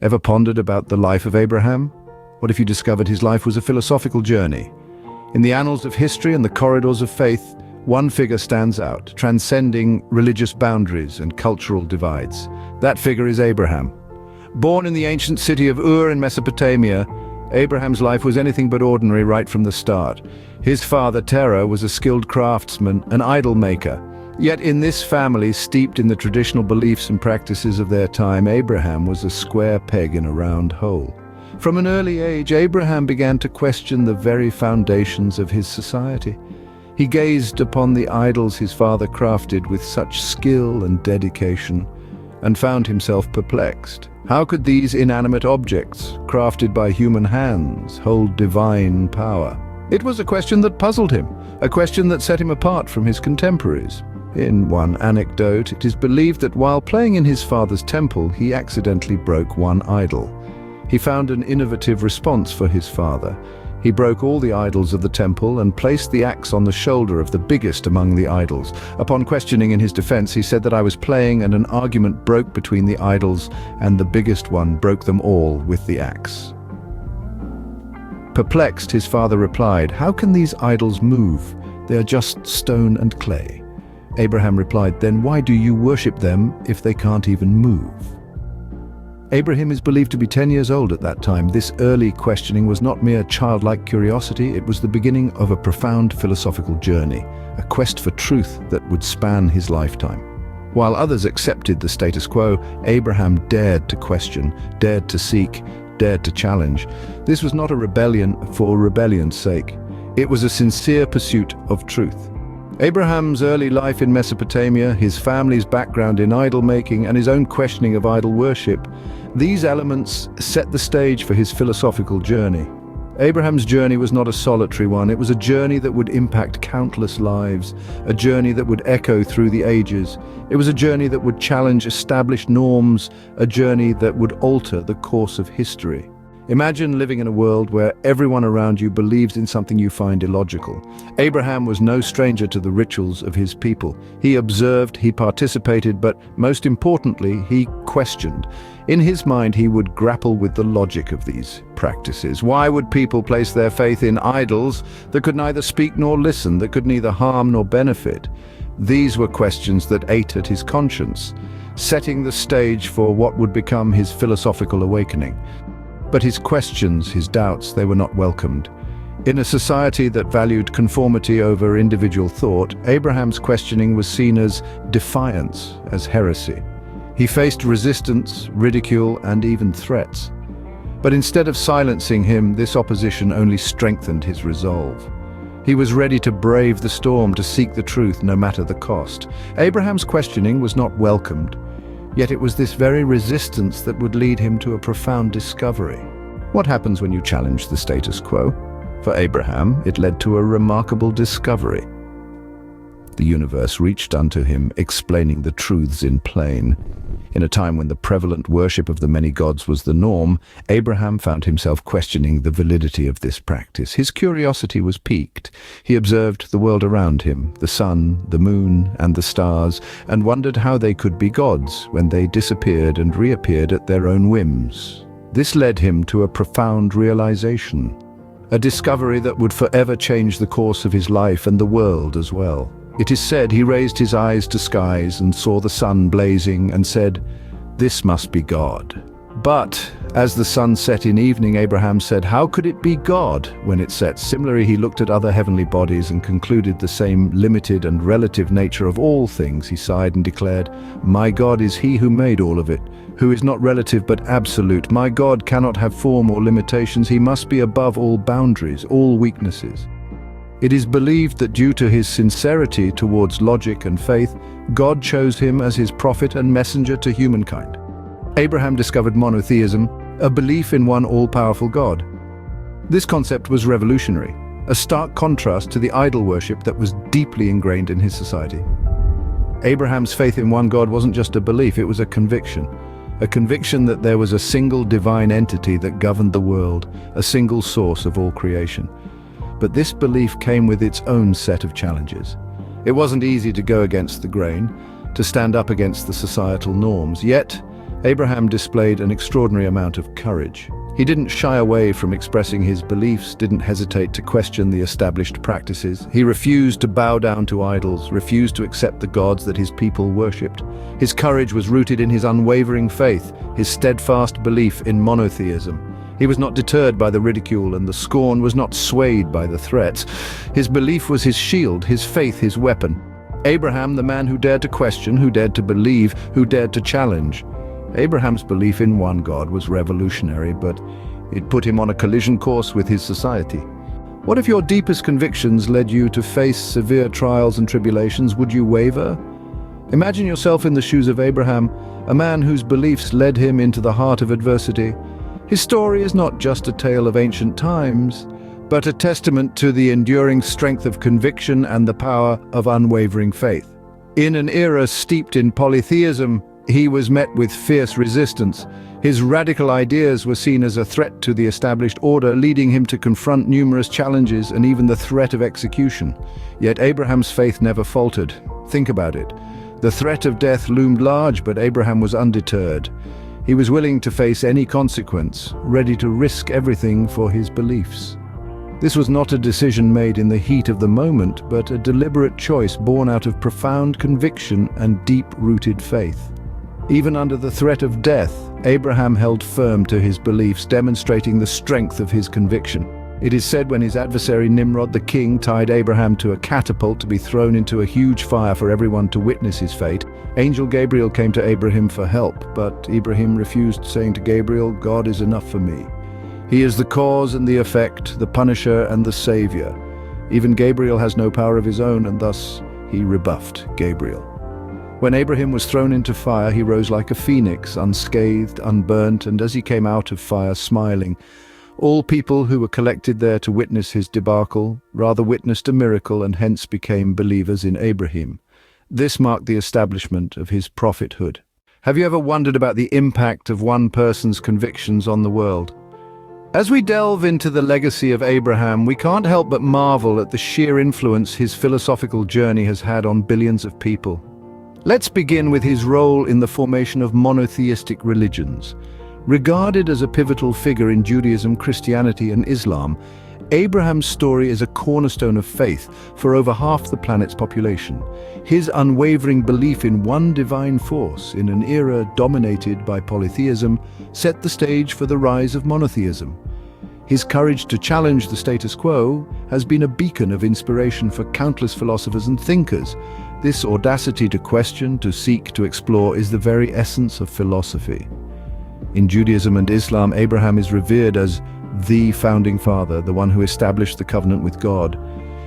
Ever pondered about the life of Abraham? What if you discovered his life was a philosophical journey? In the annals of history and the corridors of faith, one figure stands out, transcending religious boundaries and cultural divides. That figure is Abraham. Born in the ancient city of Ur in Mesopotamia, Abraham's life was anything but ordinary right from the start. His father, Terah, was a skilled craftsman, an idol maker. Yet in this family, steeped in the traditional beliefs and practices of their time, Abraham was a square peg in a round hole. From an early age, Abraham began to question the very foundations of his society. He gazed upon the idols his father crafted with such skill and dedication, and found himself perplexed. How could these inanimate objects, crafted by human hands, hold divine power? It was a question that puzzled him, a question that set him apart from his contemporaries. In one anecdote, it is believed that while playing in his father's temple, he accidentally broke one idol. He found an innovative response for his father. He broke all the idols of the temple and placed the axe on the shoulder of the biggest among the idols. Upon questioning in his defense, he said that I was playing and an argument broke between the idols, and the biggest one broke them all with the axe. Perplexed, his father replied, "How can these idols move? They are just stone and clay." Abraham replied, "Then why do you worship them if they can't even move?" Abraham is believed to be 10 years old at that time. This early questioning was not mere childlike curiosity, it was the beginning of a profound philosophical journey, a quest for truth that would span his lifetime. While others accepted the status quo, Abraham dared to question, dared to seek, dared to challenge. This was not a rebellion for rebellion's sake. It was a sincere pursuit of truth. Abraham's early life in Mesopotamia, his family's background in idol making, and his own questioning of idol worship, these elements set the stage for his philosophical journey. Abraham's journey was not a solitary one. It was a journey that would impact countless lives, a journey that would echo through the ages. It was a journey that would challenge established norms, a journey that would alter the course of history. Imagine living in a world where everyone around you believes in something you find illogical. Abraham was no stranger to the rituals of his people. He observed, he participated, but most importantly, he questioned. In his mind, he would grapple with the logic of these practices. Why would people place their faith in idols that could neither speak nor listen, that could neither harm nor benefit? These were questions that ate at his conscience, setting the stage for what would become his philosophical awakening. But his questions, his doubts, they were not welcomed. In a society that valued conformity over individual thought, Abraham's questioning was seen as defiance, as heresy. He faced resistance, ridicule, and even threats. But instead of silencing him, this opposition only strengthened his resolve. He was ready to brave the storm, to seek the truth, no matter the cost. Abraham's questioning was not welcomed. Yet it was this very resistance that would lead him to a profound discovery. What happens when you challenge the status quo? For Abraham, it led to a remarkable discovery. The universe reached unto him, explaining the truths in plain. In a time when the prevalent worship of the many gods was the norm, Abraham found himself questioning the validity of this practice. His curiosity was piqued. He observed the world around him, the sun, the moon, and the stars, and wondered how they could be gods when they disappeared and reappeared at their own whims. This led him to a profound realization, a discovery that would forever change the course of his life and the world as well. It is said he raised his eyes to skies and saw the sun blazing and said, "This must be God." But as the sun set in evening, Abraham said, "How could it be God when it sets?" Similarly, he looked at other heavenly bodies and concluded the same limited and relative nature of all things. He sighed and declared, "My God is he who made all of it, who is not relative but absolute. My God cannot have form or limitations. He must be above all boundaries, all weaknesses." It is believed that due to his sincerity towards logic and faith, God chose him as his prophet and messenger to humankind. Abraham discovered monotheism, a belief in one all-powerful God. This concept was revolutionary, a stark contrast to the idol worship that was deeply ingrained in his society. Abraham's faith in one God wasn't just a belief, it was a conviction that there was a single divine entity that governed the world, a single source of all creation. But this belief came with its own set of challenges. It wasn't easy to go against the grain, to stand up against the societal norms. Yet, Abraham displayed an extraordinary amount of courage. He didn't shy away from expressing his beliefs, didn't hesitate to question the established practices. He refused to bow down to idols, refused to accept the gods that his people worshipped. His courage was rooted in his unwavering faith, his steadfast belief in monotheism. He was not deterred by the ridicule, and the scorn was not swayed by the threats. His belief was his shield, his faith his weapon. Abraham, the man who dared to question, who dared to believe, who dared to challenge. Abraham's belief in one God was revolutionary, but it put him on a collision course with his society. What if your deepest convictions led you to face severe trials and tribulations? Would you waver? Imagine yourself in the shoes of Abraham, a man whose beliefs led him into the heart of adversity. His story is not just a tale of ancient times, but a testament to the enduring strength of conviction and the power of unwavering faith. In an era steeped in polytheism, he was met with fierce resistance. His radical ideas were seen as a threat to the established order, leading him to confront numerous challenges and even the threat of execution. Yet Abraham's faith never faltered. Think about it. The threat of death loomed large, but Abraham was undeterred. He was willing to face any consequence, ready to risk everything for his beliefs. This was not a decision made in the heat of the moment, but a deliberate choice born out of profound conviction and deep-rooted faith. Even under the threat of death, Abraham held firm to his beliefs, demonstrating the strength of his conviction. It is said when his adversary Nimrod the king tied Abraham to a catapult to be thrown into a huge fire for everyone to witness his fate, Angel Gabriel came to Abraham for help, but Abraham refused, saying to Gabriel, "God is enough for me. He is the cause and the effect, the punisher and the savior." Even Gabriel has no power of his own, and thus he rebuffed Gabriel. When Abraham was thrown into fire, he rose like a phoenix, unscathed, unburnt, and as he came out of fire, smiling. All people who were collected there to witness his debacle rather witnessed a miracle and hence became believers in Abraham. This marked the establishment of his prophethood. Have you ever wondered about the impact of one person's convictions on the world? As we delve into the legacy of Abraham, we can't help but marvel at the sheer influence his philosophical journey has had on billions of people. Let's begin with his role in the formation of monotheistic religions. Regarded as a pivotal figure in Judaism, Christianity, and Islam, Abraham's story is a cornerstone of faith for over half the planet's population. His unwavering belief in one divine force in an era dominated by polytheism set the stage for the rise of monotheism. His courage to challenge the status quo has been a beacon of inspiration for countless philosophers and thinkers. This audacity to question, to seek, to explore is the very essence of philosophy. In Judaism and Islam, Abraham is revered as the founding father, the one who established the covenant with God.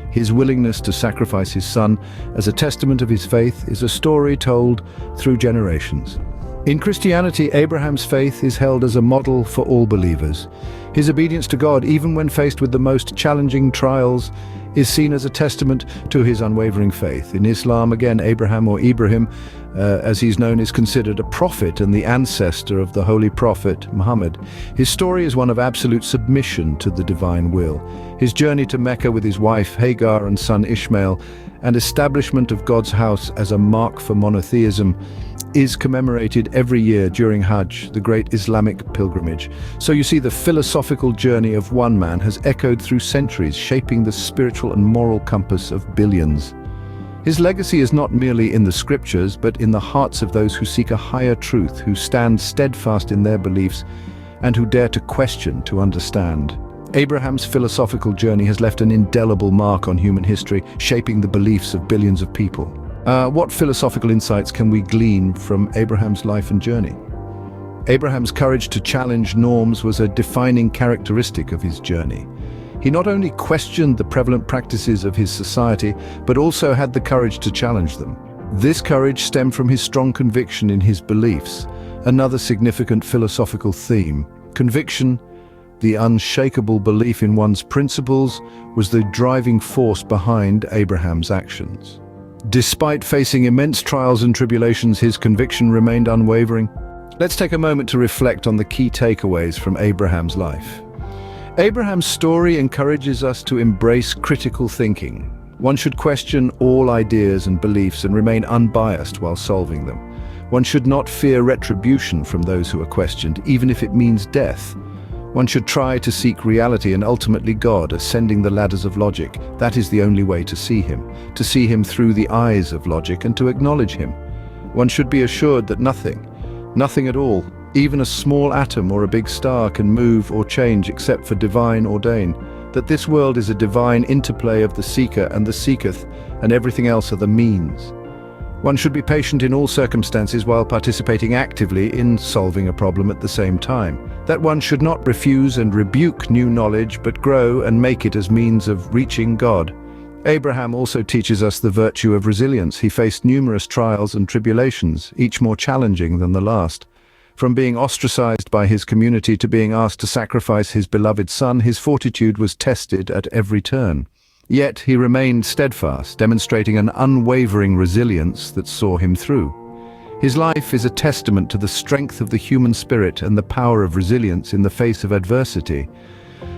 His willingness to sacrifice his son as a testament of his faith is a story told through generations. In Christianity, Abraham's faith is held as a model for all believers. His obedience to God, even when faced with the most challenging trials, is seen as a testament to his unwavering faith. In Islam, again, Abraham, or Ibrahim, as he's known, is considered a prophet and the ancestor of the holy prophet Muhammad. His story is one of absolute submission to the divine will. His journey to Mecca with his wife Hagar and son Ishmael, and establishment of God's house as a mark for monotheism, is commemorated every year during Hajj, the great Islamic pilgrimage. So you see, the philosophical journey of one man has echoed through centuries, shaping the spiritual and moral compass of billions. His legacy is not merely in the scriptures, but in the hearts of those who seek a higher truth, who stand steadfast in their beliefs, and who dare to question to understand. Abraham's philosophical journey has left an indelible mark on human history, shaping the beliefs of billions of people. What philosophical insights can we glean from Abraham's life and journey? Abraham's courage to challenge norms was a defining characteristic of his journey. He not only questioned the prevalent practices of his society, but also had the courage to challenge them. This courage stemmed from his strong conviction in his beliefs. Another significant philosophical theme, conviction, the unshakable belief in one's principles, was the driving force behind Abraham's actions. Despite facing immense trials and tribulations, his conviction remained unwavering. Let's take a moment to reflect on the key takeaways from Abraham's life. Abraham's story encourages us to embrace critical thinking. One should question all ideas and beliefs and remain unbiased while solving them. One should not fear retribution from those who are questioned, even if it means death. One should try to seek reality and ultimately God, ascending the ladders of logic. That is the only way to see him through the eyes of logic and to acknowledge him. One should be assured that nothing at all, even a small atom or a big star, can move or change except for divine ordain, that this world is a divine interplay of the seeker and the seeketh, and everything else are the means. One should be patient in all circumstances while participating actively in solving a problem at the same time. That one should not refuse and rebuke new knowledge, but grow and make it as means of reaching God. Abraham also teaches us the virtue of resilience. He faced numerous trials and tribulations, each more challenging than the last. From being ostracized by his community to being asked to sacrifice his beloved son, his fortitude was tested at every turn. Yet he remained steadfast, demonstrating an unwavering resilience that saw him through. His life is a testament to the strength of the human spirit and the power of resilience in the face of adversity.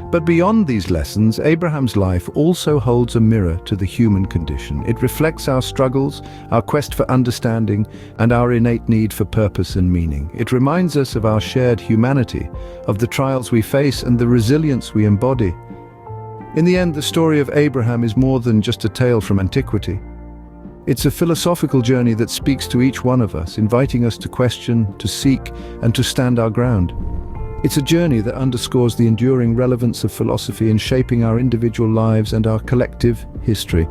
But beyond these lessons, Abraham's life also holds a mirror to the human condition. It reflects our struggles, our quest for understanding, and our innate need for purpose and meaning. It reminds us of our shared humanity, of the trials we face and the resilience we embody. In the end, the story of Abraham is more than just a tale from antiquity. It's a philosophical journey that speaks to each one of us, inviting us to question, to seek, and to stand our ground. It's a journey that underscores the enduring relevance of philosophy in shaping our individual lives and our collective history.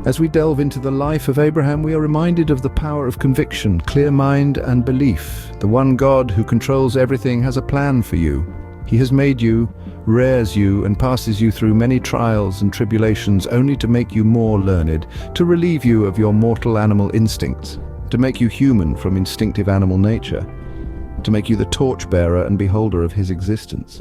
As we delve into the life of Abraham, we are reminded of the power of conviction, clear mind, and belief. The one God who controls everything has a plan for you. He has made you, rears you, and passes you through many trials and tribulations only to make you more learned, to relieve you of your mortal animal instincts, to make you human from instinctive animal nature, to make you the torchbearer and beholder of his existence.